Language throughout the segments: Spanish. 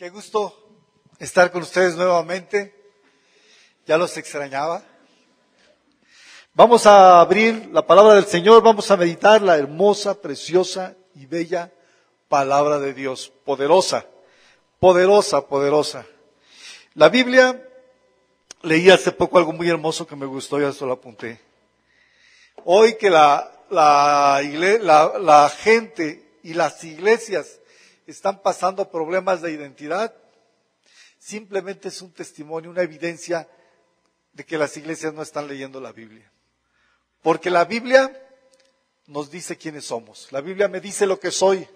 Qué gusto estar con ustedes nuevamente. Ya los extrañaba. Vamos a abrir la palabra del Señor, vamos a meditar la hermosa, preciosa y bella palabra de Dios. Poderosa, poderosa, poderosa. La Biblia, leí hace poco algo muy hermoso que me gustó, ya esto lo apunté. Hoy que la gente y las iglesias están pasando problemas de identidad, simplemente es un testimonio, una evidencia de que las iglesias no están leyendo la Biblia. Porque la Biblia nos dice quiénes somos. La Biblia me dice lo que soy.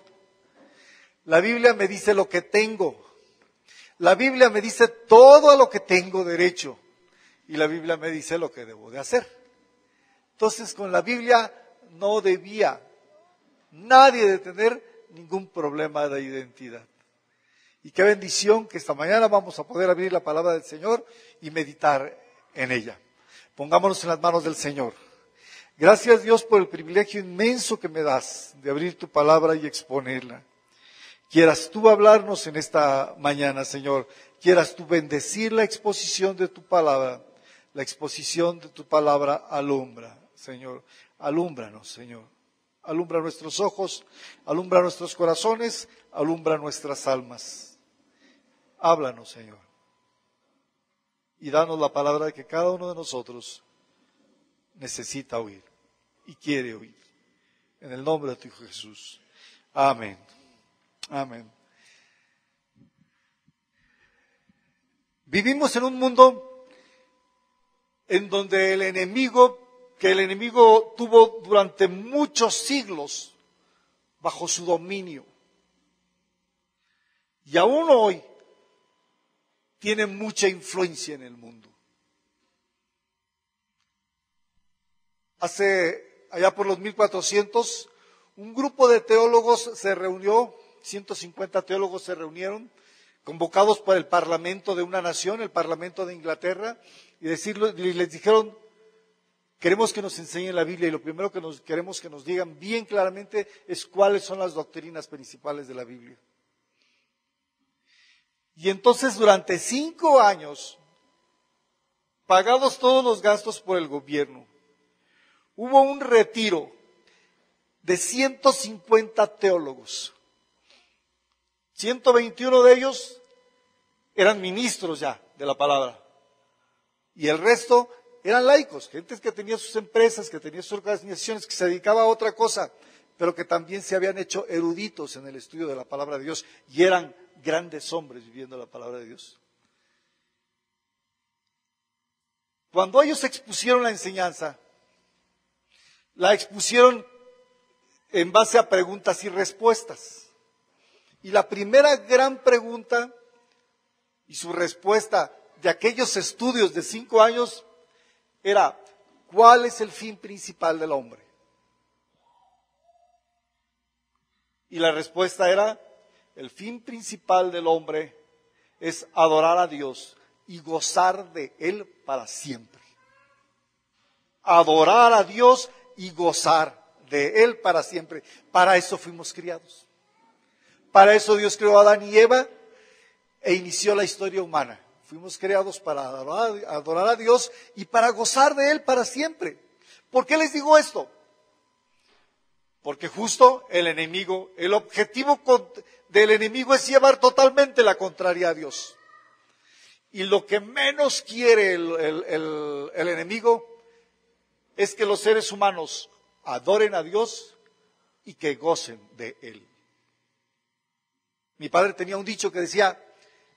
La Biblia me dice lo que tengo. La Biblia me dice todo a lo que tengo derecho. Y la Biblia me dice lo que debo de hacer. Entonces, con la Biblia no debía nadie de tener ningún problema de identidad. Y qué bendición que esta mañana vamos a poder abrir la palabra del Señor y meditar en ella. Pongámonos en las manos del Señor. Gracias, Dios, por el privilegio inmenso que me das de abrir tu palabra y exponerla. Quieras tú hablarnos en esta mañana, Señor. Quieras tú bendecir la exposición de tu palabra. La exposición de tu palabra alumbra, Señor. Alúmbranos, Señor. Alumbra nuestros ojos, alumbra nuestros corazones, alumbra nuestras almas. Háblanos, Señor. Y danos la palabra que cada uno de nosotros necesita oír y quiere oír. En el nombre de tu Hijo Jesús. Amén. Amén. Vivimos en un mundo en donde el enemigo tuvo durante muchos siglos bajo su dominio. Y aún hoy tiene mucha influencia en el mundo. Allá por los 1400, un grupo de teólogos se reunió, 150 teólogos se reunieron, convocados por el parlamento de una nación, el parlamento de Inglaterra, y les dijeron: queremos que nos enseñen la Biblia, y lo primero que queremos que nos digan bien claramente es cuáles son las doctrinas principales de la Biblia. Y entonces durante 5 años, pagados todos los gastos por el gobierno, hubo un retiro de 150 teólogos. 121 de ellos eran ministros ya de la palabra. Y el resto eran laicos, gentes que tenían sus empresas, que tenían sus organizaciones, que se dedicaban a otra cosa, pero que también se habían hecho eruditos en el estudio de la palabra de Dios y eran grandes hombres viviendo la palabra de Dios. Cuando ellos expusieron la enseñanza, la expusieron en base a preguntas y respuestas. Y la primera gran pregunta y su respuesta de aquellos estudios de 5 años era: ¿cuál es el fin principal del hombre? Y la respuesta era: el fin principal del hombre es adorar a Dios y gozar de Él para siempre. Adorar a Dios y gozar de Él para siempre. Para eso fuimos criados. Para eso Dios creó a Adán y Eva e inició la historia humana. Fuimos creados para adorar a Dios y para gozar de Él para siempre. ¿Por qué les digo esto? Porque justo el objetivo del enemigo es llevar totalmente la contraria a Dios. Y lo que menos quiere el enemigo es que los seres humanos adoren a Dios y que gocen de Él. Mi padre tenía un dicho que decía: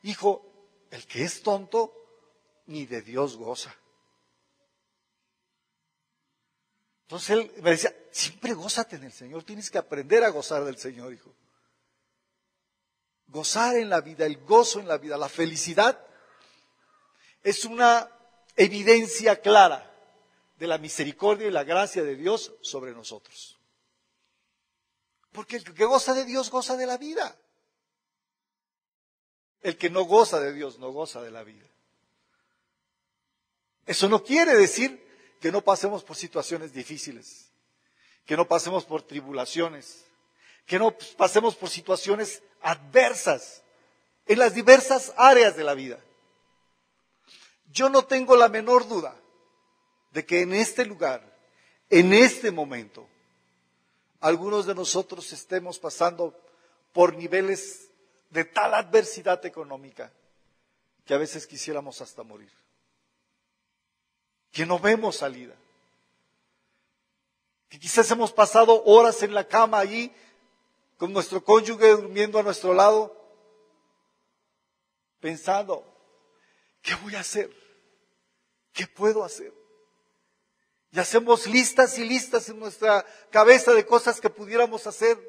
hijo, el que es tonto ni de Dios goza. Entonces él me decía: siempre gózate en el Señor, tienes que aprender a gozar del Señor, hijo. Gozar en la vida, el gozo en la vida, la felicidad es una evidencia clara de la misericordia y la gracia de Dios sobre nosotros. Porque el que goza de Dios goza de la vida. El que no goza de Dios no goza de la vida. Eso no quiere decir que no pasemos por situaciones difíciles, que no pasemos por tribulaciones, que no pasemos por situaciones adversas. en las diversas áreas de la vida. Yo no tengo la menor duda de que en este lugar, en este momento, algunos de nosotros estemos pasando por niveles de tal adversidad económica que a veces quisiéramos hasta morir, que no vemos salida, que quizás hemos pasado horas en la cama allí con nuestro cónyuge durmiendo a nuestro lado, pensando, ¿qué voy a hacer? ¿Qué puedo hacer? Y hacemos listas y listas en nuestra cabeza de cosas que pudiéramos hacer.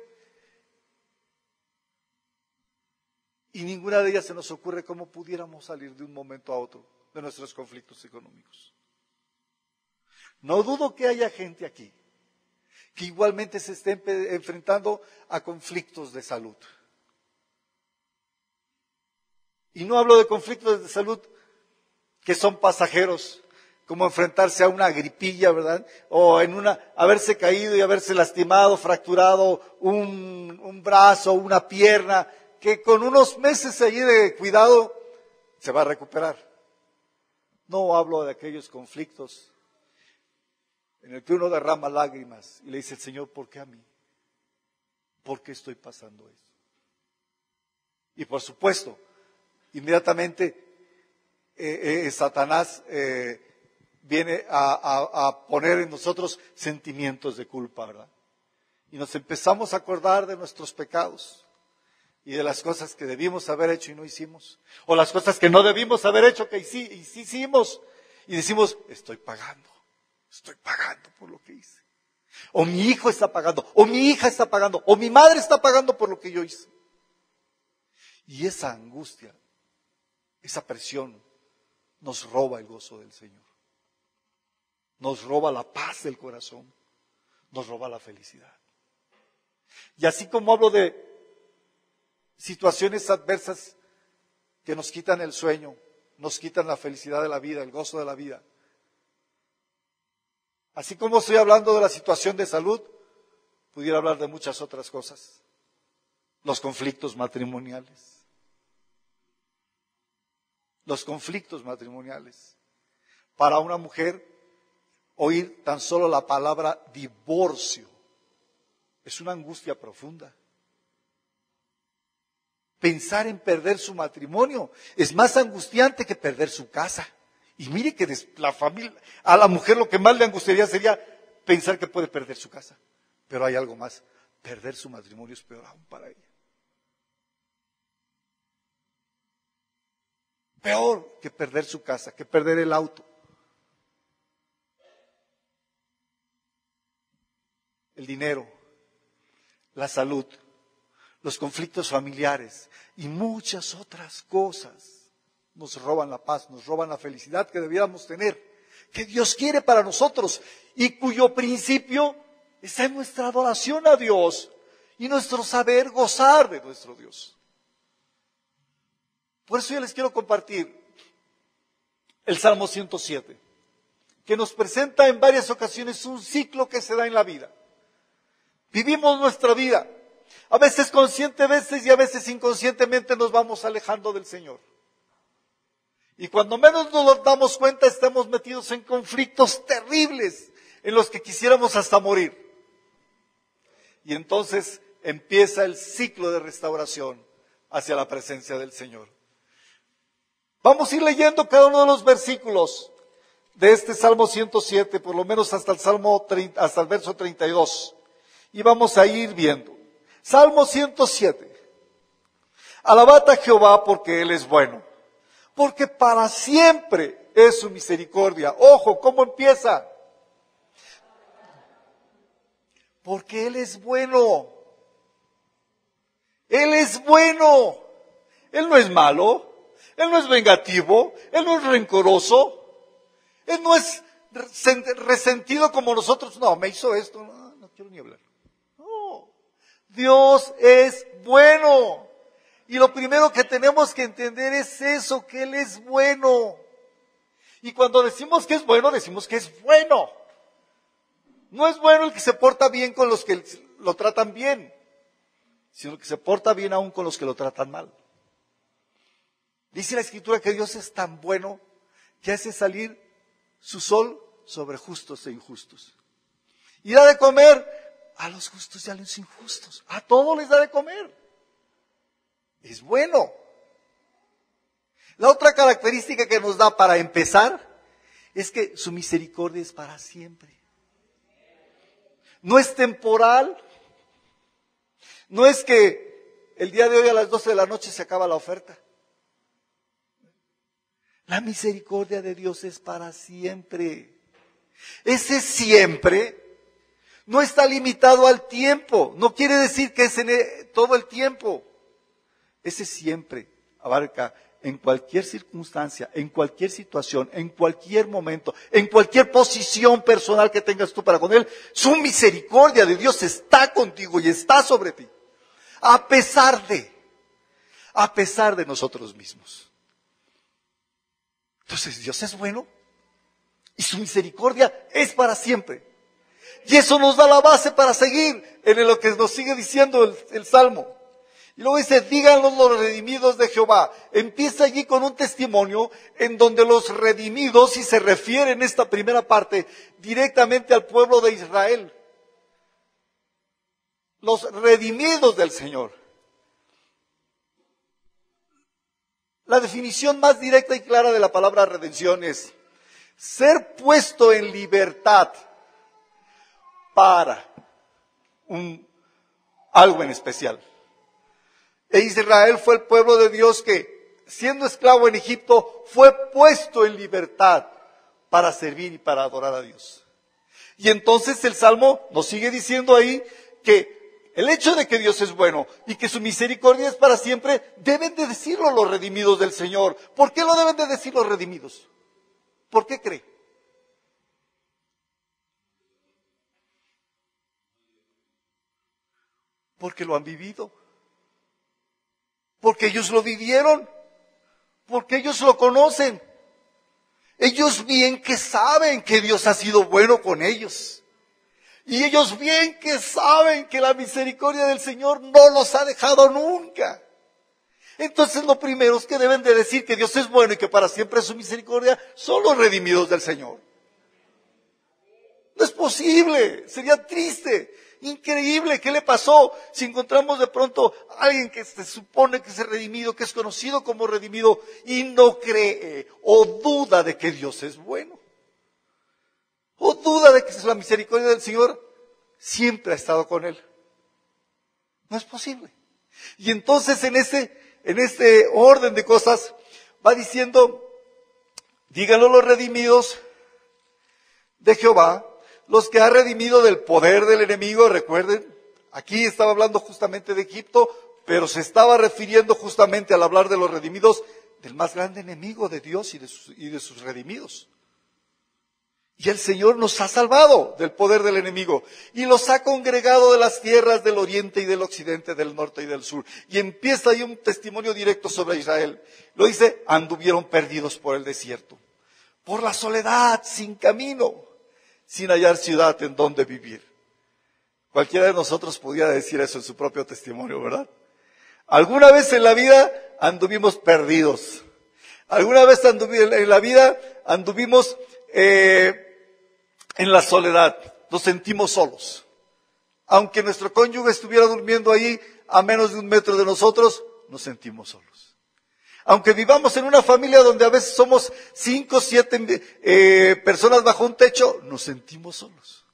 Y ninguna de ellas se nos ocurre cómo pudiéramos salir de un momento a otro de nuestros conflictos económicos. No dudo que haya gente aquí que igualmente se esté enfrentando a conflictos de salud. Y no hablo de conflictos de salud que son pasajeros, como enfrentarse a una gripilla, ¿verdad? O haberse caído y haberse lastimado, fracturado un brazo, una pierna, que con unos meses allí de cuidado se va a recuperar. No hablo de aquellos conflictos en el que uno derrama lágrimas y le dice al Señor, ¿por qué a mí? ¿Por qué estoy pasando eso? Y por supuesto, inmediatamente Satanás viene a poner en nosotros sentimientos de culpa, ¿verdad? Y nos empezamos a acordar de nuestros pecados y de las cosas que debimos haber hecho y no hicimos, o las cosas que no debimos haber hecho que sí hicimos, y decimos, estoy pagando por lo que hice. O mi hijo está pagando, o mi hija está pagando, o mi madre está pagando por lo que yo hice. Y esa angustia, esa presión, nos roba el gozo del Señor. Nos roba la paz del corazón, nos roba la felicidad. Y así como hablo de situaciones adversas que nos quitan el sueño, nos quitan la felicidad de la vida, el gozo de la vida. Así como estoy hablando de la situación de salud, pudiera hablar de muchas otras cosas. Los conflictos matrimoniales. Los conflictos matrimoniales. Para una mujer, oír tan solo la palabra divorcio es una angustia profunda. Pensar en perder su matrimonio es más angustiante que perder su casa. Y mire que la familia, a la mujer lo que más le angustiaría sería pensar que puede perder su casa. Pero hay algo más, perder su matrimonio es peor aún para ella. Peor que perder su casa, que perder el auto. El dinero, la salud, los conflictos familiares y muchas otras cosas nos roban la paz, nos roban la felicidad que debiéramos tener, que Dios quiere para nosotros y cuyo principio está en nuestra adoración a Dios y nuestro saber gozar de nuestro Dios. Por eso yo les quiero compartir el Salmo 107, que nos presenta en varias ocasiones un ciclo que se da en la vida. Vivimos nuestra vida, a veces conscientemente y a veces inconscientemente nos vamos alejando del Señor. Y cuando menos nos damos cuenta estamos metidos en conflictos terribles en los que quisiéramos hasta morir. Y entonces empieza el ciclo de restauración hacia la presencia del Señor. Vamos a ir leyendo cada uno de los versículos de este Salmo 107, por lo menos hasta el verso 32. Y vamos a ir viendo. Salmo 107. Alabad a Jehová porque Él es bueno, porque para siempre es su misericordia. Ojo, ¿cómo empieza? Porque Él es bueno. Él es bueno. Él no es malo. Él no es vengativo. Él no es rencoroso. Él no es resentido como nosotros. No, me hizo esto. No quiero ni hablar. No. Dios es bueno. Y lo primero que tenemos que entender es eso, que Él es bueno. Y cuando decimos que es bueno, decimos que es bueno. No es bueno el que se porta bien con los que lo tratan bien, sino que se porta bien aún con los que lo tratan mal. Dice la Escritura que Dios es tan bueno que hace salir su sol sobre justos e injustos. Y da de comer a los justos y a los injustos. A todos les da de comer. Es bueno. La otra característica que nos da para empezar es que su misericordia es para siempre. No es temporal. No es que el día de hoy a las 12 de la noche se acaba la oferta. La misericordia de Dios es para siempre. Ese siempre no está limitado al tiempo. No quiere decir que es en todo el tiempo. Ese siempre abarca en cualquier circunstancia, en cualquier situación, en cualquier momento, en cualquier posición personal que tengas tú para con Él. Su misericordia de Dios está contigo y está sobre ti. A pesar de nosotros mismos. Entonces Dios es bueno y su misericordia es para siempre. Y eso nos da la base para seguir en lo que nos sigue diciendo el Salmo. Y luego dice, díganlo los redimidos de Jehová. Empieza allí con un testimonio en donde los redimidos, y se refiere en esta primera parte directamente al pueblo de Israel. Los redimidos del Señor. La definición más directa y clara de la palabra redención es ser puesto en libertad para algo en especial. E Israel fue el pueblo de Dios que, siendo esclavo en Egipto, fue puesto en libertad para servir y para adorar a Dios. Y entonces el Salmo nos sigue diciendo ahí que el hecho de que Dios es bueno y que su misericordia es para siempre, deben de decirlo los redimidos del Señor. ¿Por qué lo deben de decir los redimidos? ¿Por qué cree? Porque lo han vivido. Porque ellos lo vivieron. Porque ellos lo conocen. Ellos bien que saben que Dios ha sido bueno con ellos. Y ellos bien que saben que la misericordia del Señor no los ha dejado nunca. Entonces lo primero es que deben de decir que Dios es bueno y que para siempre es su misericordia son los redimidos del Señor. No es posible, sería triste, increíble. ¿Qué le pasó si encontramos de pronto a alguien que se supone que es redimido, que es conocido como redimido y no cree o duda de que Dios es bueno? O duda de que la misericordia del Señor siempre ha estado con él. No es posible. Y entonces en este orden de cosas va diciendo, díganlo los redimidos de Jehová, los que ha redimido del poder del enemigo. Recuerden, aquí estaba hablando justamente de Egipto, pero se estaba refiriendo justamente al hablar de los redimidos del más grande enemigo de Dios y de sus redimidos. Y el Señor nos ha salvado del poder del enemigo y los ha congregado de las tierras del oriente y del occidente, del norte y del sur. Y empieza ahí un testimonio directo sobre Israel. Lo dice, anduvieron perdidos por el desierto, por la soledad, sin camino, sin hallar ciudad en donde vivir. Cualquiera de nosotros pudiera decir eso en su propio testimonio, ¿verdad? Alguna vez en la vida anduvimos perdidos. Alguna vez en la vida anduvimos en la soledad, nos sentimos solos. Aunque nuestro cónyuge estuviera durmiendo ahí a menos de 1 metro de nosotros, nos sentimos solos. Aunque vivamos en una familia donde a veces somos 5, 7 personas bajo un techo, nos sentimos solos.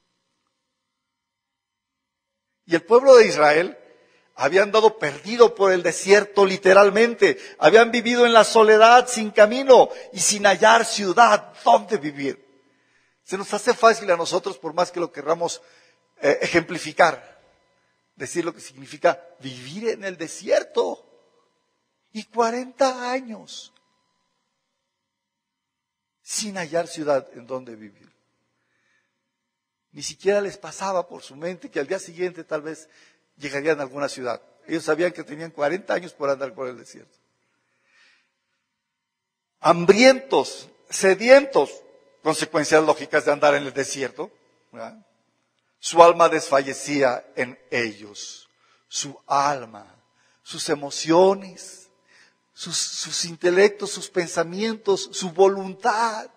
Y el pueblo de Israel había andado perdido por el desierto literalmente. Habían vivido en la soledad, sin camino y sin hallar ciudad donde vivir. Se nos hace fácil a nosotros, por más que lo querramos ejemplificar, decir lo que significa vivir en el desierto. Y 40 años sin hallar ciudad en donde vivir. Ni siquiera les pasaba por su mente que al día siguiente tal vez llegarían a alguna ciudad. Ellos sabían que tenían 40 años por andar por el desierto. Hambrientos, sedientos, consecuencias lógicas de andar en el desierto, ¿verdad? Su alma desfallecía en ellos, su alma, sus emociones, sus intelectos, sus pensamientos, su voluntad.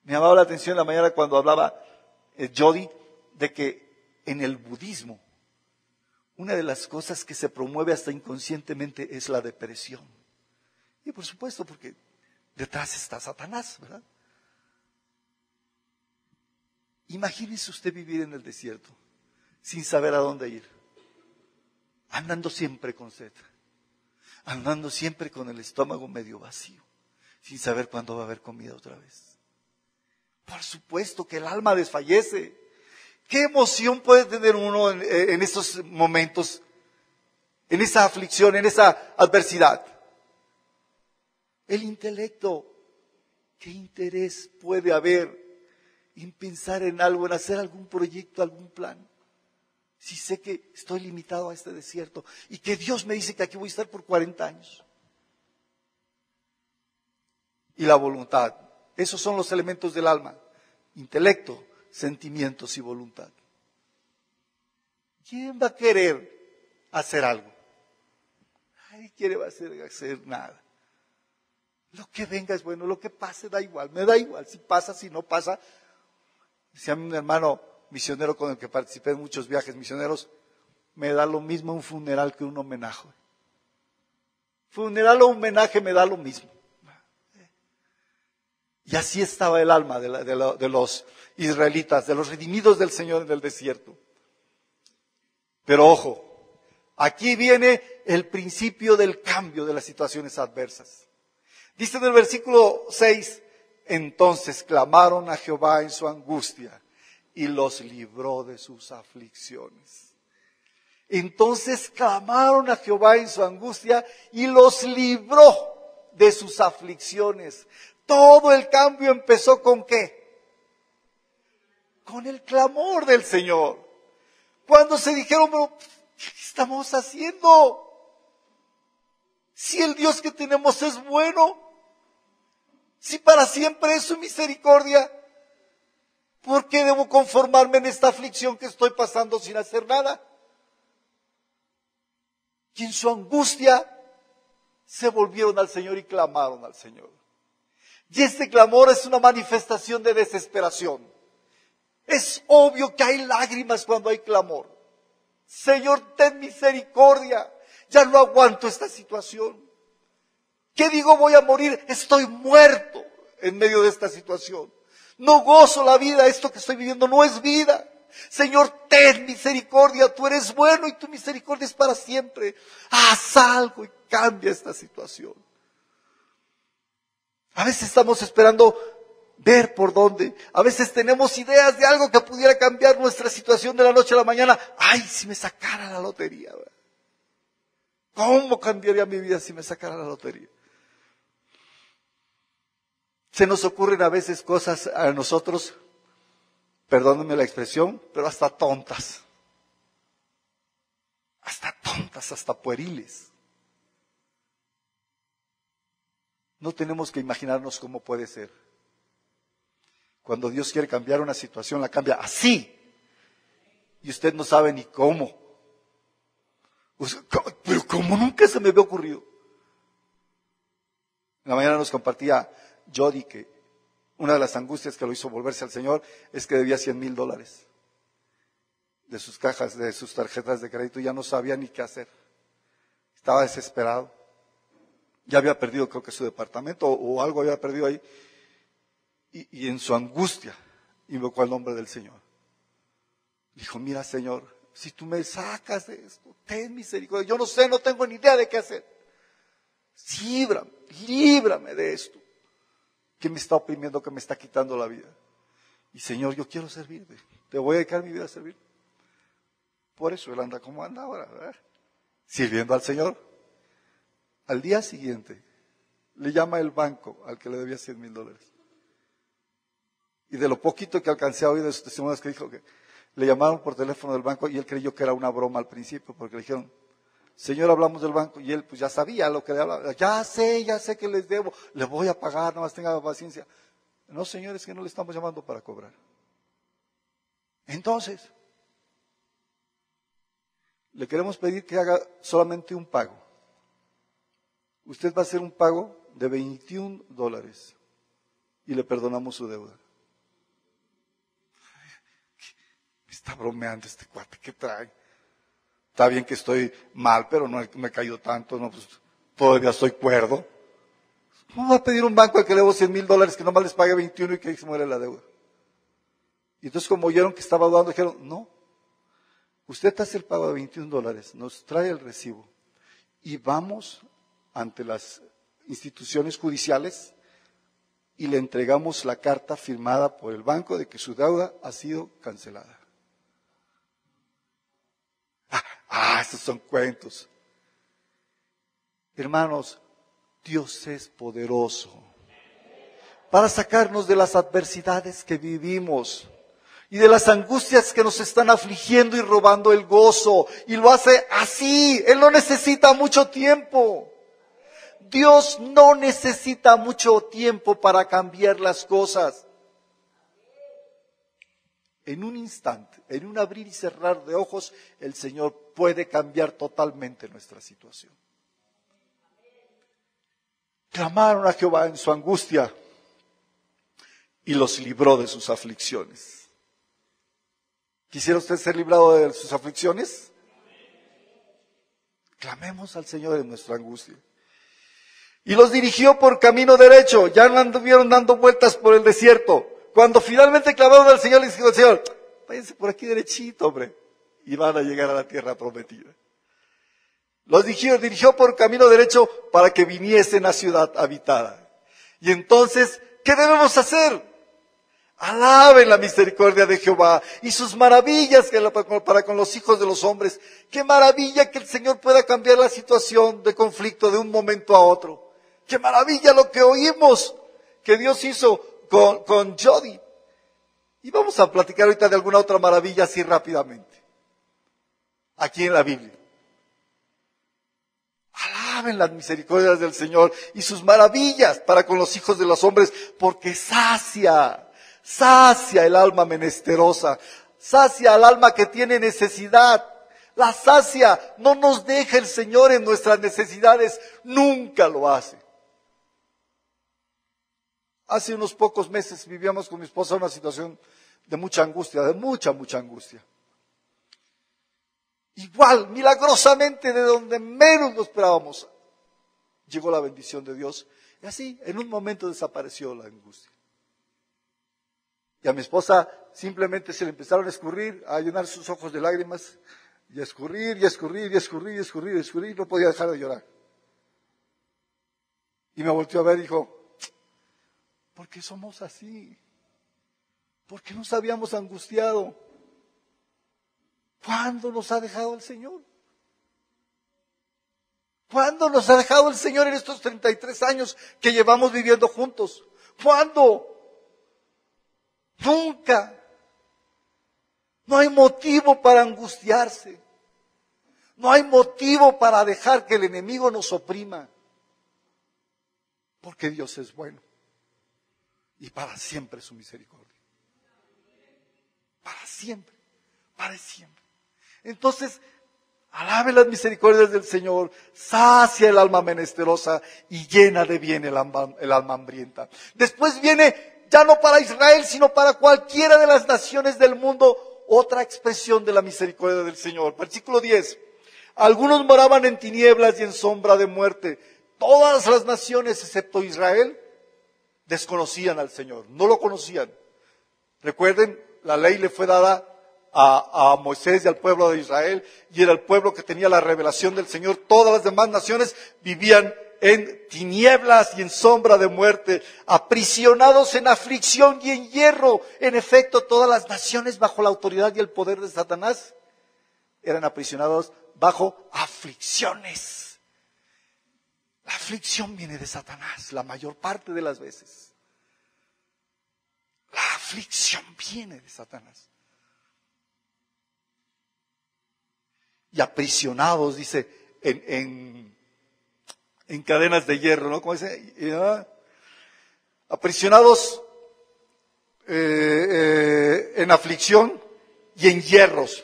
Me llamaba la atención en la mañana cuando hablaba Jody de que en el budismo una de las cosas que se promueve hasta inconscientemente es la depresión. Y por supuesto porque detrás está Satanás, ¿verdad? Imagínese usted vivir en el desierto sin saber a dónde ir, andando siempre con sed, andando siempre con el estómago medio vacío, sin saber cuándo va a haber comida otra vez. Por supuesto que el alma desfallece. ¿Qué emoción puede tener uno en estos momentos, en esa aflicción, en esa adversidad? El intelecto. ¿Qué interés puede haber en pensar en algo, en hacer algún proyecto, algún plan? Si sé que estoy limitado a este desierto y que Dios me dice que aquí voy a estar por 40 años. Y la voluntad. Esos son los elementos del alma. Intelecto, sentimientos y voluntad. ¿Quién va a querer hacer algo? Nadie quiere hacer nada. Lo que venga es bueno, lo que pase da igual, me da igual, si pasa, si no pasa. Decía mi hermano misionero con el que participé en muchos viajes misioneros, me da lo mismo un funeral que un homenaje. Funeral o homenaje me da lo mismo. Y así estaba el alma de los israelitas, de los redimidos del Señor en el desierto. Pero ojo, aquí viene el principio del cambio de las situaciones adversas. Dice en el versículo 6, entonces clamaron a Jehová en su angustia y los libró de sus aflicciones. Entonces clamaron a Jehová en su angustia y los libró de sus aflicciones. Todo el cambio empezó ¿con qué? Con el clamor del Señor. Cuando se dijeron, pero ¿qué estamos haciendo? Si el Dios que tenemos es bueno, si para siempre es su misericordia, ¿por qué debo conformarme en esta aflicción que estoy pasando sin hacer nada? Y en su angustia se volvieron al Señor y clamaron al Señor. Y este clamor es una manifestación de desesperación. Es obvio que hay lágrimas cuando hay clamor. Señor, ten misericordia. Ya no aguanto esta situación. ¿Qué digo? Voy a morir. Estoy muerto en medio de esta situación. No gozo la vida. Esto que estoy viviendo no es vida. Señor, ten misericordia. Tú eres bueno y tu misericordia es para siempre. Haz algo y cambia esta situación. A veces estamos esperando ver por dónde. A veces tenemos ideas de algo que pudiera cambiar nuestra situación de la noche a la mañana. Ay, si me sacara la lotería. ¿Cómo cambiaría mi vida si me sacara la lotería? Se nos ocurren a veces cosas a nosotros, perdónenme la expresión, pero hasta tontas. Hasta tontas, hasta pueriles. No tenemos que imaginarnos cómo puede ser. Cuando Dios quiere cambiar una situación, la cambia así. Y usted no sabe ni cómo. Pero como nunca se me había ocurrido. En la mañana nos compartía Jody que una de las angustias que lo hizo volverse al Señor es que debía $100,000 de sus cajas, de sus tarjetas de crédito. Ya no sabía ni qué hacer. Estaba desesperado. Ya había perdido, creo que su departamento o algo había perdido ahí. Y en su angustia invocó el nombre del Señor. Dijo, mira Señor, si tú me sacas de esto, ten misericordia. Yo no sé, no tengo ni idea de qué hacer. Líbrame de esto que me está oprimiendo, que me está quitando la vida. Y Señor, yo quiero servirte. Te voy a dedicar mi vida a servir. Por eso él anda como anda ahora, ¿verdad? Sirviendo al Señor. Al día siguiente, le llama el banco al que le debía $100,000. Y de lo poquito que alcancé a oír de sus testimonios que dijo que le llamaron por teléfono del banco y él creyó que era una broma al principio porque le dijeron, Señor, hablamos del banco y él pues ya sabía lo que le hablaba. Ya sé que les debo, le voy a pagar, nomás tenga paciencia. No, Señor, es que no le estamos llamando para cobrar. Entonces, le queremos pedir que haga solamente un pago. usted va a hacer un pago de $21 y le perdonamos su deuda. Me está bromeando este cuate, ¿qué trae? Está bien que estoy mal, pero no me he caído tanto, no, pues todavía estoy cuerdo. ¿Cómo va a pedir un banco al que le debo $100,000 que nomás les pague 21 y que se muere la deuda? Y entonces como oyeron que estaba dudando, dijeron, no, usted hace el pago de $21, nos trae el recibo y vamos ante las instituciones judiciales y le entregamos la carta firmada por el banco de que su deuda ha sido cancelada. Estos son cuentos. Hermanos, Dios es poderoso para sacarnos de las adversidades que vivimos y de las angustias que nos están afligiendo y robando el gozo. Y lo hace así. Él no necesita mucho tiempo. Dios no necesita mucho tiempo para cambiar las cosas. En un instante, en un abrir y cerrar de ojos, el Señor puede cambiar totalmente nuestra situación. Clamaron a Jehová en su angustia y los libró de sus aflicciones. ¿Quisiera usted ser librado de sus aflicciones? Clamemos al Señor en nuestra angustia. Y los dirigió por camino derecho, ya no anduvieron dando vueltas por el desierto. Cuando finalmente clamaron al Señor, les dijo el Señor, váyanse por aquí derechito, hombre, y van a llegar a la tierra prometida. Los dirigió por camino derecho para que viniesen a ciudad habitada. Y entonces, ¿qué debemos hacer? Alaben la misericordia de Jehová y sus maravillas para con los hijos de los hombres. Qué maravilla que el Señor pueda cambiar la situación de conflicto de un momento a otro. Qué maravilla lo que oímos que Dios hizo con Jody. Y vamos a platicar ahorita de alguna otra maravilla así rápidamente. Aquí en la Biblia. Alaben las misericordias del Señor y sus maravillas para con los hijos de los hombres, porque sacia el alma menesterosa, sacia al alma que tiene necesidad, la sacia, no nos deja el Señor en nuestras necesidades, nunca lo hace. Hace unos pocos meses vivíamos con mi esposa una situación de mucha angustia, de mucha angustia. Igual, milagrosamente, de donde menos lo esperábamos, llegó la bendición de Dios. Y así, en un momento desapareció la angustia. Y a mi esposa simplemente se le empezaron a escurrir, a llenar sus ojos de lágrimas, y a escurrir, no podía dejar de llorar. Y me volteó a ver y dijo, ¿por qué somos así? ¿Por qué nos habíamos angustiado? ¿Cuándo nos ha dejado el Señor? ¿Cuándo nos ha dejado el Señor en estos 33 años que llevamos viviendo juntos? ¿Cuándo? Nunca. No hay motivo para angustiarse. No hay motivo para dejar que el enemigo nos oprima. Porque Dios es bueno. Y para siempre su misericordia. Para siempre. Para siempre. Entonces, alabe las misericordias del Señor, sacia el alma menesterosa y llena de bien el alma hambrienta. Después viene, ya no para Israel, sino para cualquiera de las naciones del mundo, otra expresión de la misericordia del Señor. Versículo 10. Algunos moraban en tinieblas y en sombra de muerte. Todas las naciones, excepto Israel, desconocían al Señor, no lo conocían. Recuerden, la ley le fue dada a Moisés y al pueblo de Israel, y era el pueblo que tenía la revelación del Señor. Todas las demás naciones vivían en tinieblas y en sombra de muerte, aprisionados en aflicción y en hierro. En efecto, todas las naciones bajo la autoridad y el poder de Satanás eran aprisionados bajo aflicciones. La aflicción viene de Satanás la mayor parte de las veces. La aflicción viene de Satanás. Y aprisionados, dice, en cadenas de hierro, ¿no? ¿Cómo dice? Aprisionados en aflicción y en hierros.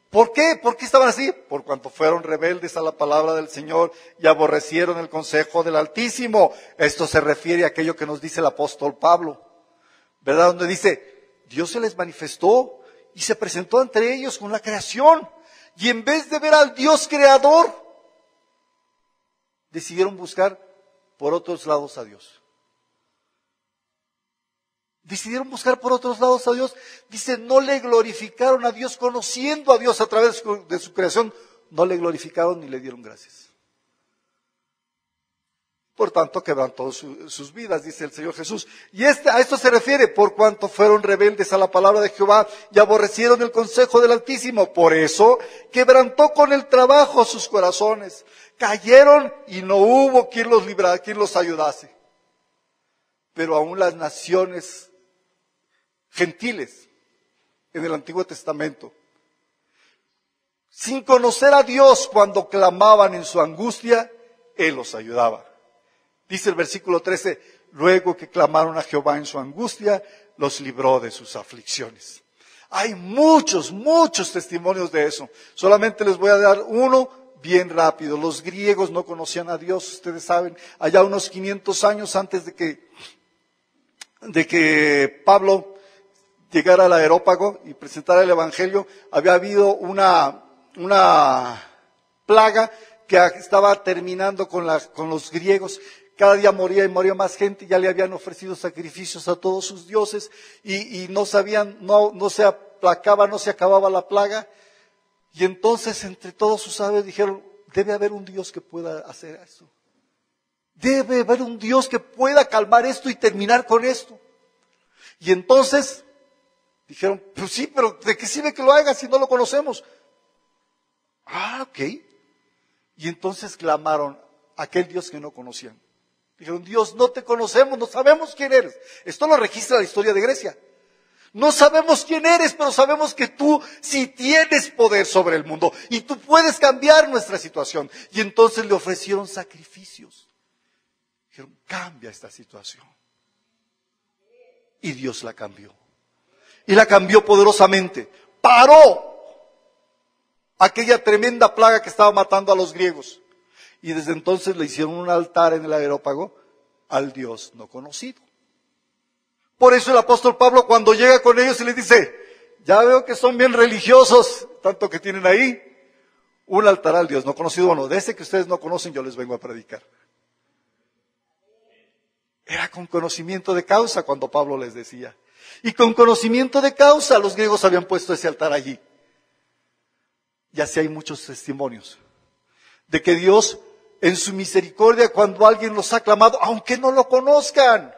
¿Por qué? ¿Por qué estaban así? Por cuanto fueron rebeldes a la palabra del Señor y aborrecieron el consejo del Altísimo. Esto se refiere a aquello que nos dice el apóstol Pablo, ¿verdad? Donde dice, Dios se les manifestó y se presentó entre ellos con la creación. Y en vez de ver al Dios creador, decidieron buscar por otros lados a Dios. Decidieron buscar por otros lados a Dios. Dice, no le glorificaron a Dios, conociendo a Dios a través de su creación. No le glorificaron ni le dieron gracias. Por tanto, quebrantó sus vidas, dice el Señor Jesús. Y a esto se refiere, por cuanto fueron rebeldes a la palabra de Jehová y aborrecieron el consejo del Altísimo. Por eso, quebrantó con el trabajo sus corazones. Cayeron y no hubo quien los librara, quien los ayudase. Pero aún las naciones gentiles en el Antiguo Testamento, sin conocer a Dios, cuando clamaban en su angustia, Él los ayudaba. Dice el versículo 13, luego que clamaron a Jehová en su angustia, los libró de sus aflicciones. Hay muchos testimonios de eso. Solamente les voy a dar uno bien rápido. Los griegos no conocían a Dios, ustedes saben, allá unos 500 años antes de que Pablo llegara al Areópago y presentara el Evangelio, había habido una plaga que estaba terminando con los griegos. Cada día moría y moría más gente, ya le habían ofrecido sacrificios a todos sus dioses y no se aplacaba, no se acababa la plaga. Y entonces entre todos sus sabios dijeron, debe haber un Dios que pueda hacer esto. Debe haber un Dios que pueda calmar esto y terminar con esto. Y entonces dijeron, pues sí, pero ¿de qué sirve que lo haga si no lo conocemos? Ok. Y entonces clamaron a aquel Dios que no conocían. Dijeron, Dios, no te conocemos, no sabemos quién eres. Esto lo registra la historia de Grecia. No sabemos quién eres, pero sabemos que tú sí tienes poder sobre el mundo y tú puedes cambiar nuestra situación. Y entonces le ofrecieron sacrificios. Dijeron, cambia esta situación. Y Dios la cambió. Y la cambió poderosamente. Paró aquella tremenda plaga que estaba matando a los griegos. Y desde entonces le hicieron un altar en el Areópago al Dios no conocido. Por eso el apóstol Pablo, cuando llega con ellos y les dice, ya veo que son bien religiosos, tanto que tienen ahí, un altar al Dios no conocido. Bueno, de ese que ustedes no conocen yo les vengo a predicar. Era con conocimiento de causa cuando Pablo les decía. Y con conocimiento de causa los griegos habían puesto ese altar allí. Y así hay muchos testimonios de que Dios, en su misericordia, cuando alguien los ha clamado, aunque no lo conozcan,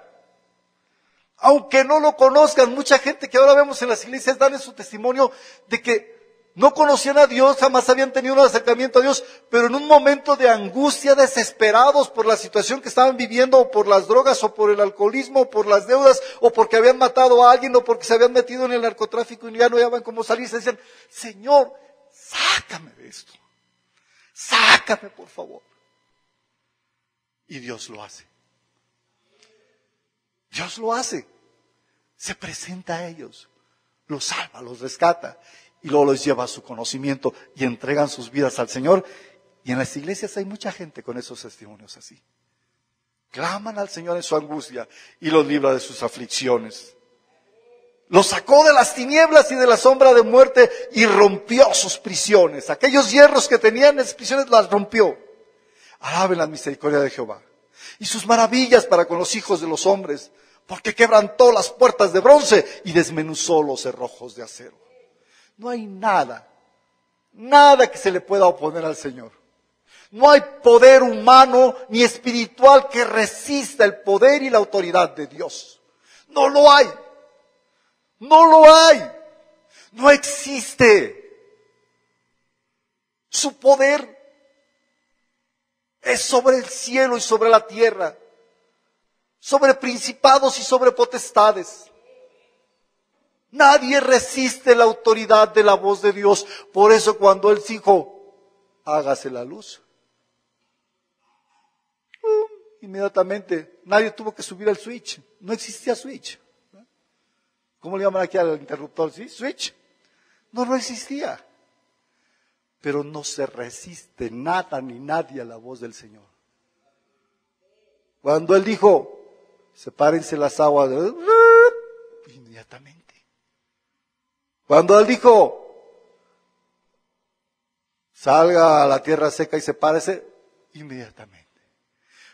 mucha gente que ahora vemos en las iglesias dan su testimonio de que no conocían a Dios, jamás habían tenido un acercamiento a Dios, pero en un momento de angustia, desesperados por la situación que estaban viviendo, o por las drogas, o por el alcoholismo, o por las deudas, o porque habían matado a alguien, o porque se habían metido en el narcotráfico y ya no hallaban cómo salir, se decían, Señor, sácame de esto. Sácame, por favor. Y Dios lo hace. Dios lo hace. Se presenta a ellos, los salva, los rescata y luego los lleva a su conocimiento y entregan sus vidas al Señor. Y en las iglesias hay mucha gente con esos testimonios así. Claman al Señor en su angustia y los libra de sus aflicciones. Los sacó de las tinieblas y de la sombra de muerte y rompió sus prisiones. Aquellos hierros que tenían en las prisiones las rompió. Alaben la misericordia de Jehová y sus maravillas para con los hijos de los hombres, porque quebrantó las puertas de bronce y desmenuzó los cerrojos de acero. No hay nada que se le pueda oponer al Señor. No hay poder humano ni espiritual que resista el poder y la autoridad de Dios. No lo hay. No lo hay. No existe. Su poder es sobre el cielo y sobre la tierra, sobre principados y sobre potestades. Nadie resiste la autoridad de la voz de Dios. Por eso cuando Él dijo, hágase la luz, inmediatamente nadie tuvo que subir al switch. No existía switch. ¿Cómo le llaman aquí al interruptor? ¿Sí? Switch. No existía. pero no se resiste nada ni nadie a la voz del Señor. Cuando Él dijo, sepárense las aguas, inmediatamente. Cuando Él dijo, salga a la tierra seca y sepárese, inmediatamente.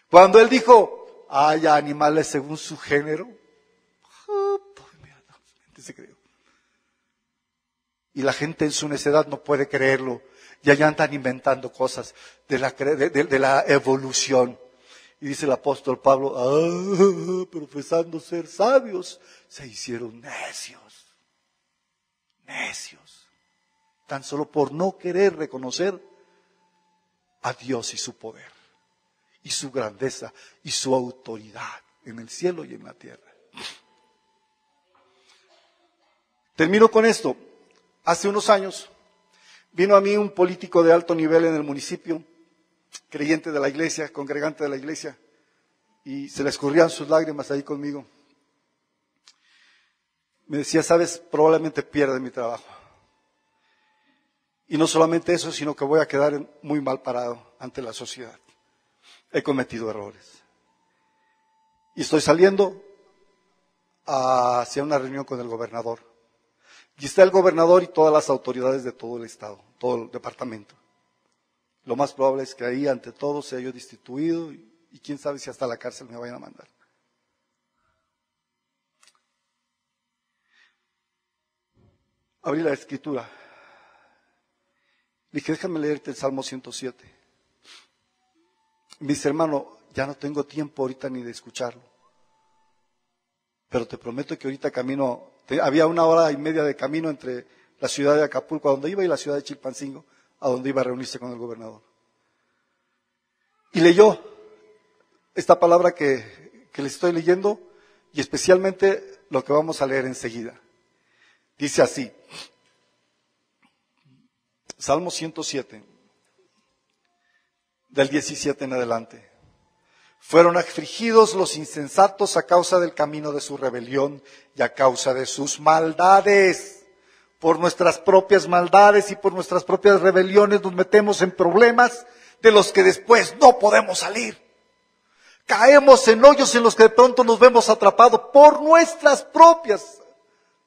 Cuando Él dijo, haya animales según su género, inmediatamente se creó. Y la gente en su necedad no puede creerlo. Y allá andan inventando cosas de la evolución. Y dice el apóstol Pablo, profesando ser sabios, se hicieron necios. Necios. Tan solo por no querer reconocer a Dios y su poder, y su grandeza, y su autoridad en el cielo y en la tierra. Termino con esto. Hace unos años vino a mí un político de alto nivel en el municipio, creyente de la iglesia, congregante de la iglesia, y se le escurrían sus lágrimas ahí conmigo. Me decía, sabes, probablemente pierde mi trabajo. Y no solamente eso, sino que voy a quedar muy mal parado ante la sociedad. He cometido errores. Y estoy saliendo hacia una reunión con el gobernador. Y está el gobernador y todas las autoridades de todo el estado, todo el departamento. Lo más probable es que ahí ante todo sea yo destituido y quién sabe si hasta la cárcel me vayan a mandar. Abrí la escritura. Le dije, déjame leerte el Salmo 107. Me dice, hermano, ya no tengo tiempo ahorita ni de escucharlo. Pero te prometo que ahorita camino, había 1 hora y media de camino entre la ciudad de Acapulco, a donde iba, y la ciudad de Chilpancingo, a donde iba a reunirse con el gobernador. Y leyó esta palabra que le estoy leyendo, y especialmente lo que vamos a leer enseguida. Dice así, Salmo 107, del 17 en adelante. Fueron afligidos los insensatos a causa del camino de su rebelión y a causa de sus maldades. Por nuestras propias maldades y por nuestras propias rebeliones nos metemos en problemas de los que después no podemos salir. Caemos en hoyos en los que de pronto nos vemos atrapados por nuestras propias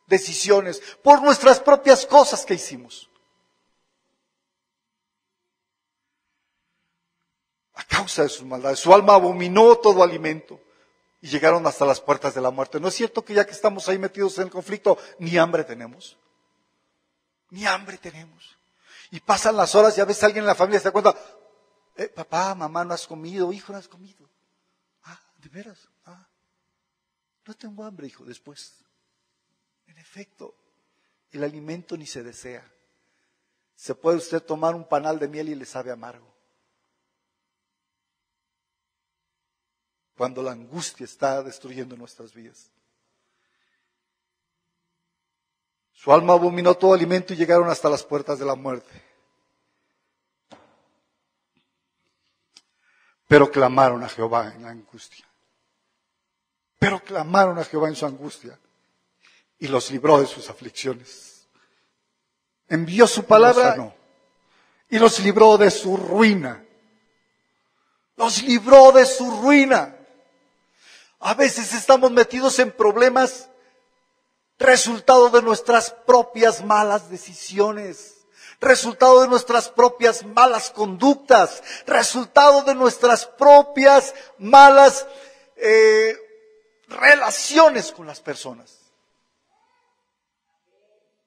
decisiones, por nuestras propias cosas que hicimos. A causa de sus maldades, su alma abominó todo alimento y llegaron hasta las puertas de la muerte. ¿No es cierto que ya que estamos ahí metidos en el conflicto, ni hambre tenemos? Ni hambre tenemos. Y pasan las horas y a veces alguien en la familia se da cuenta, papá, mamá, no has comido, hijo, no has comido. Ah, ¿de veras? No tengo hambre, hijo, después. En efecto, el alimento ni se desea. Se puede usted tomar un panal de miel y le sabe amargo. Cuando la angustia está destruyendo nuestras vidas. Su alma abominó todo alimento y llegaron hasta las puertas de la muerte. Pero clamaron a Jehová en la angustia. Pero clamaron a Jehová en su angustia y los libró de sus aflicciones. Envió su palabra y los libró de su ruina. Los libró de su ruina. A veces estamos metidos en problemas resultado de nuestras propias malas decisiones, resultado de nuestras propias malas conductas, resultado de nuestras propias malas relaciones con las personas.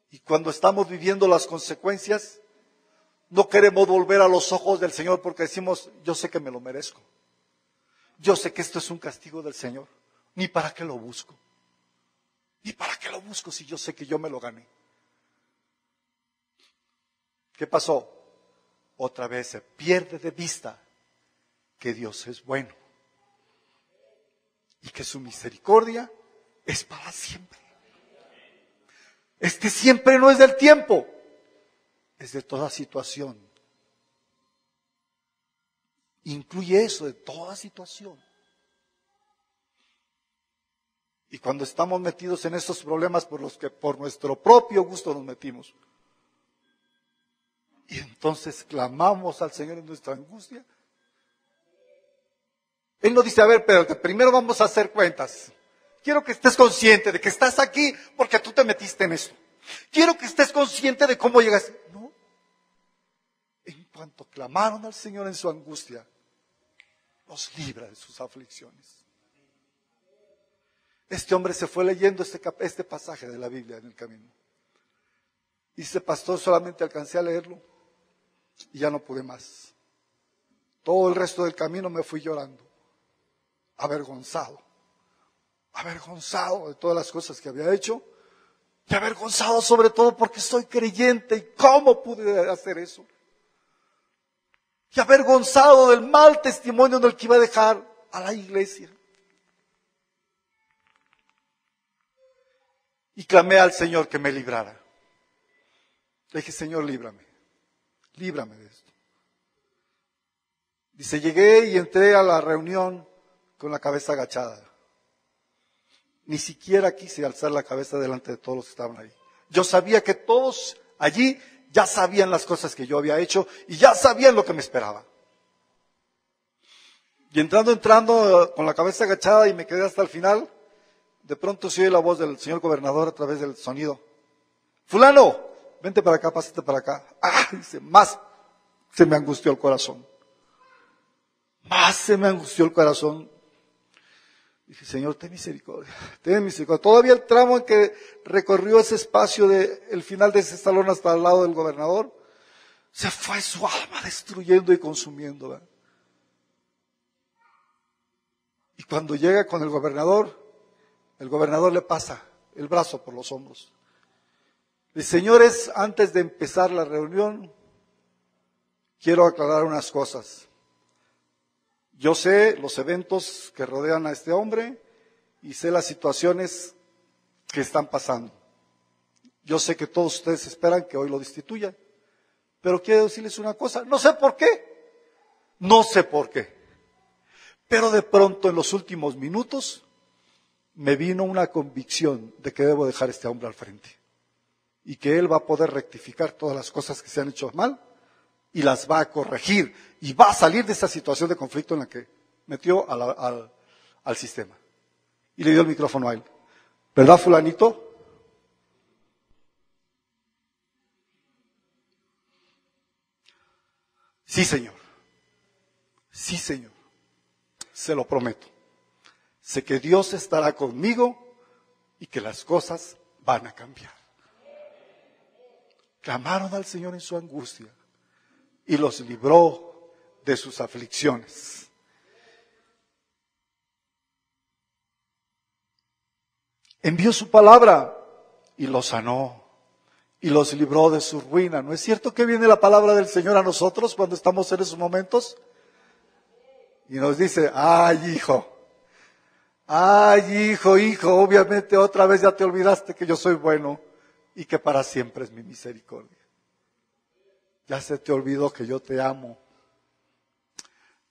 Y cuando estamos viviendo las consecuencias, no queremos volver a los ojos del Señor porque decimos, yo sé que me lo merezco. Yo sé que esto es un castigo del Señor. Ni para qué lo busco. Ni para qué lo busco si yo sé que yo me lo gané. ¿Qué pasó? Otra vez se pierde de vista que Dios es bueno. Y que su misericordia es para siempre. Este siempre no es del tiempo. Es de toda situación. Incluye eso, de toda situación. Y cuando estamos metidos en estos problemas por los que por nuestro propio gusto nos metimos, Y entonces clamamos al Señor en nuestra angustia. Él nos dice, a ver, pero primero vamos a hacer cuentas. Quiero que estés consciente de que estás aquí porque tú te metiste en esto. Quiero que estés consciente de cómo llegaste. No. En cuanto clamaron al Señor en su angustia, los libra de sus aflicciones. Este hombre se fue leyendo este pasaje de la Biblia en el camino. Dice, pastor, solamente alcancé a leerlo y ya no pude más. Todo el resto del camino me fui llorando, avergonzado de todas las cosas que había hecho, y avergonzado sobre todo porque soy creyente y cómo pude hacer eso. Y avergonzado del mal testimonio en el que iba a dejar a la iglesia. Y clamé al Señor que me librara. Le dije, Señor, líbrame de esto. Dice, llegué y entré a la reunión con la cabeza agachada. Ni siquiera quise alzar la cabeza delante de todos los que estaban ahí. Yo sabía que todos allí ya sabían las cosas que yo había hecho y ya sabían lo que me esperaba. Y entrando con la cabeza agachada y me quedé hasta el final, de pronto se oye la voz del señor gobernador a través del sonido. Fulano, vente para acá, pásate para acá. Dice, más se me angustió el corazón. Dije, Señor, ten misericordia. Todavía el tramo en que recorrió ese espacio el final de ese salón hasta el lado del gobernador, se fue su alma destruyendo y consumiendo, ¿verdad? Y cuando llega con el gobernador le pasa el brazo por los hombros. Dice, señores, antes de empezar la reunión, quiero aclarar unas cosas. Yo sé los eventos que rodean a este hombre y sé las situaciones que están pasando. Yo sé que todos ustedes esperan que hoy lo destituyan, pero quiero decirles una cosa, no sé por qué, pero de pronto en los últimos minutos me vino una convicción de que debo dejar a este hombre al frente y que él va a poder rectificar todas las cosas que se han hecho mal y las va a corregir y va a salir de esa situación de conflicto en la que metió al sistema. Y le dio el micrófono a él. ¿Verdad, fulanito? Sí, señor. Sí, señor. Se lo prometo. Sé que Dios estará conmigo y que las cosas van a cambiar. Clamaron al Señor en su angustia y los libró de sus aflicciones. Envió su palabra y los sanó y los libró de su ruina. ¿No es cierto que viene la palabra del Señor a nosotros cuando estamos en esos momentos? Y nos dice, ay hijo, obviamente otra vez ya te olvidaste que yo soy bueno y que para siempre es mi misericordia. Ya se te olvidó que yo te amo.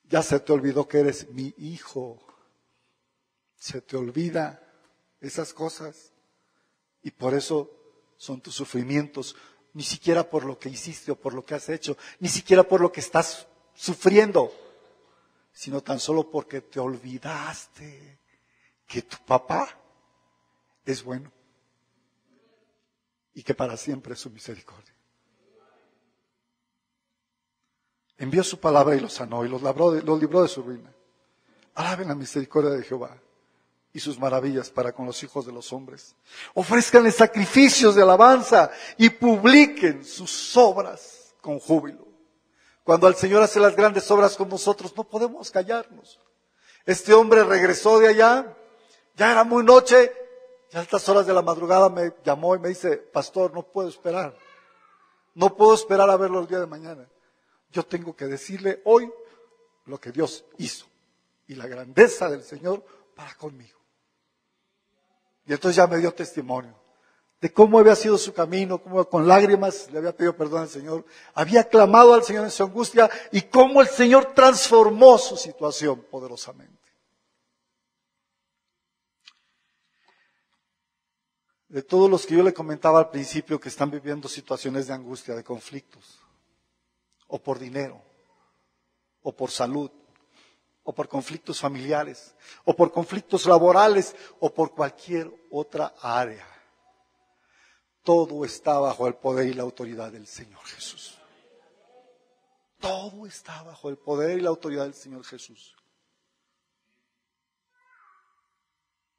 Ya se te olvidó que eres mi hijo. Se te olvida esas cosas. Y por eso son tus sufrimientos. Ni siquiera por lo que hiciste o por lo que has hecho. Ni siquiera por lo que estás sufriendo. Sino tan solo porque te olvidaste que tu papá es bueno. Y que para siempre es su misericordia. Envió su palabra y los sanó y los libró de su ruina. Alaben la misericordia de Jehová y sus maravillas para con los hijos de los hombres. Ofrézcanle sacrificios de alabanza y publiquen sus obras con júbilo. Cuando el Señor hace las grandes obras con nosotros, no podemos callarnos. Este hombre regresó de allá, ya era muy noche, y a altas horas de la madrugada me llamó y me dice, pastor, no puedo esperar a verlo el día de mañana. Yo tengo que decirle hoy lo que Dios hizo y la grandeza del Señor para conmigo. Y entonces ya me dio testimonio de cómo había sido su camino, cómo con lágrimas le había pedido perdón al Señor, había clamado al Señor en su angustia y cómo el Señor transformó su situación poderosamente. De todos los que yo le comentaba al principio que están viviendo situaciones de angustia, de conflictos, o por dinero, o por salud, o por conflictos familiares, o por conflictos laborales, o por cualquier otra área. Todo está bajo el poder y la autoridad del Señor Jesús. Todo está bajo el poder y la autoridad del Señor Jesús.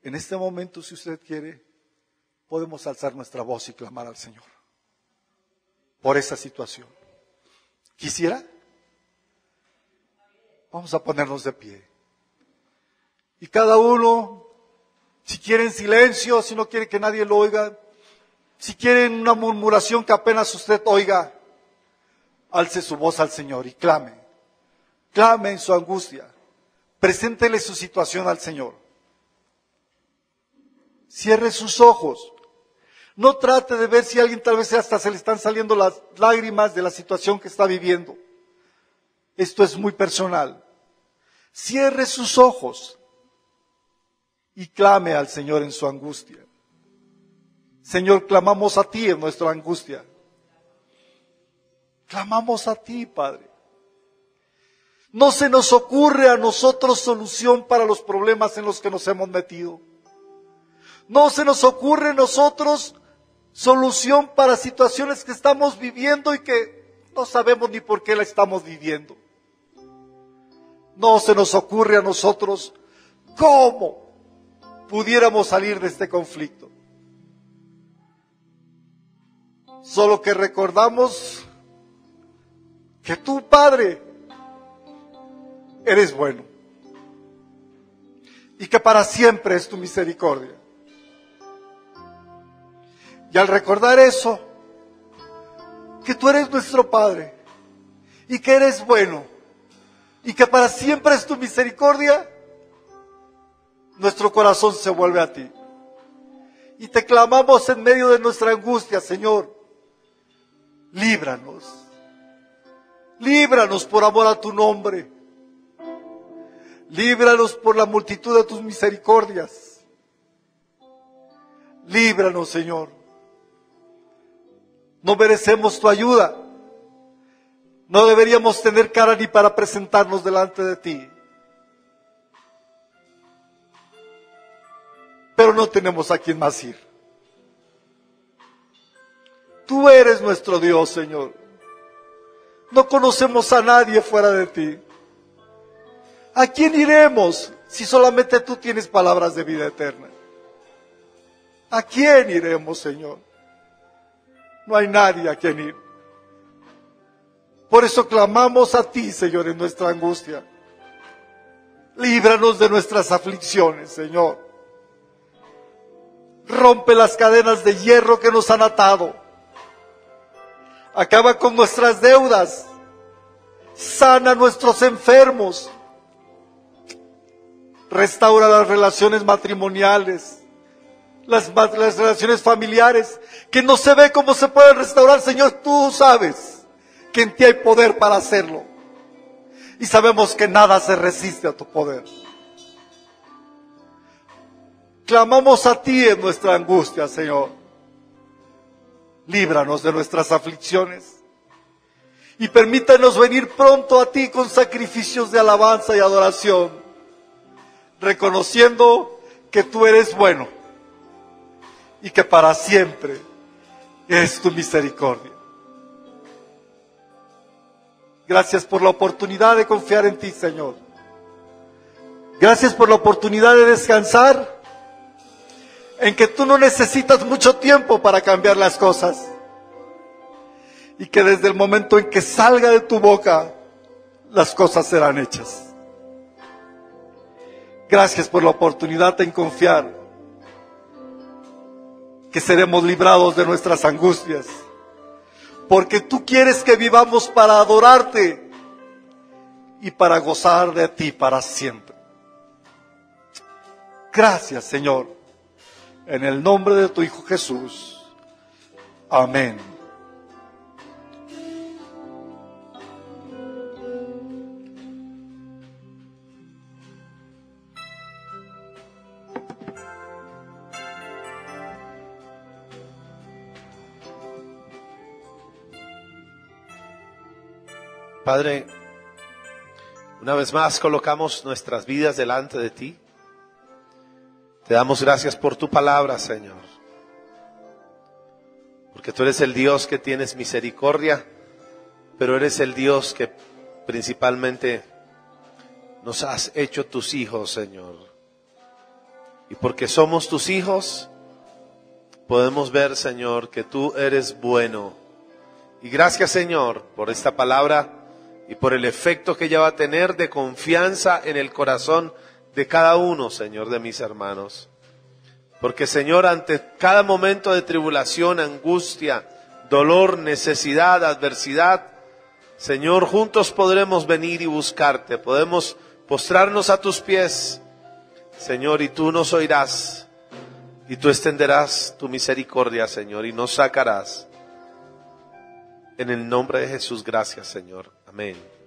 En este momento, si usted quiere, podemos alzar nuestra voz y clamar al Señor por esa situación. ¿Quisiera? Vamos a ponernos de pie. Y cada uno, si quiere en silencio, si no quiere que nadie lo oiga, si quiere en una murmuración que apenas usted oiga, alce su voz al Señor y clame. Clame en su angustia. Preséntele su situación al Señor. Cierre sus ojos. No trate de ver si a alguien tal vez hasta se le están saliendo las lágrimas de la situación que está viviendo. Esto es muy personal. Cierre sus ojos y clame al Señor en su angustia. Señor, clamamos a ti en nuestra angustia. Clamamos a ti, Padre. No se nos ocurre a nosotros solución para los problemas en los que nos hemos metido. No se nos ocurre a nosotros solución para situaciones que estamos viviendo y que no sabemos ni por qué la estamos viviendo. No se nos ocurre a nosotros cómo pudiéramos salir de este conflicto. Solo que recordamos que tú, Padre, eres bueno y que para siempre es tu misericordia. Y al recordar eso, que tú eres nuestro Padre y que eres bueno y que para siempre es tu misericordia, nuestro corazón se vuelve a ti. Y te clamamos en medio de nuestra angustia, Señor, líbranos. Líbranos por amor a tu nombre. Líbranos por la multitud de tus misericordias. Líbranos, Señor. No merecemos tu ayuda. No deberíamos tener cara ni para presentarnos delante de ti. Pero no tenemos a quién más ir. Tú eres nuestro Dios, Señor. No conocemos a nadie fuera de ti. ¿A quién iremos si solamente tú tienes palabras de vida eterna? ¿A quién iremos, Señor? No hay nadie a quien ir. Por eso clamamos a ti, Señor, en nuestra angustia. Líbranos de nuestras aflicciones, Señor. Rompe las cadenas de hierro que nos han atado. Acaba con nuestras deudas. Sana a nuestros enfermos. Restaura las relaciones matrimoniales. Las relaciones familiares, que no se ve cómo se pueden restaurar, Señor, tú sabes que en ti hay poder para hacerlo. Y sabemos que nada se resiste a tu poder. Clamamos a ti en nuestra angustia, Señor. Líbranos de nuestras aflicciones. Y permítanos venir pronto a ti con sacrificios de alabanza y adoración, reconociendo que tú eres bueno y que para siempre es tu misericordia. Gracias por la oportunidad de confiar en ti, Señor. Gracias por la oportunidad de descansar en que tú no necesitas mucho tiempo para cambiar las cosas. Y que desde el momento en que salga de tu boca, las cosas serán hechas. Gracias por la oportunidad en confiar que seremos librados de nuestras angustias, porque tú quieres que vivamos para adorarte y para gozar de ti para siempre. Gracias, Señor, en el nombre de tu Hijo Jesús. Amén. Padre, una vez más colocamos nuestras vidas delante de ti. Te damos gracias por tu palabra, Señor. Porque tú eres el Dios que tienes misericordia, pero eres el Dios que principalmente nos has hecho tus hijos, Señor. Y porque somos tus hijos, podemos ver, Señor, que tú eres bueno. Y gracias, Señor, por esta palabra y por el efecto que ella va a tener de confianza en el corazón de cada uno, Señor, de mis hermanos. Porque, Señor, ante cada momento de tribulación, angustia, dolor, necesidad, adversidad, Señor, juntos podremos venir y buscarte, podemos postrarnos a tus pies, Señor, y tú nos oirás, y tú extenderás tu misericordia, Señor, y nos sacarás. En el nombre de Jesús, gracias, Señor. Amén.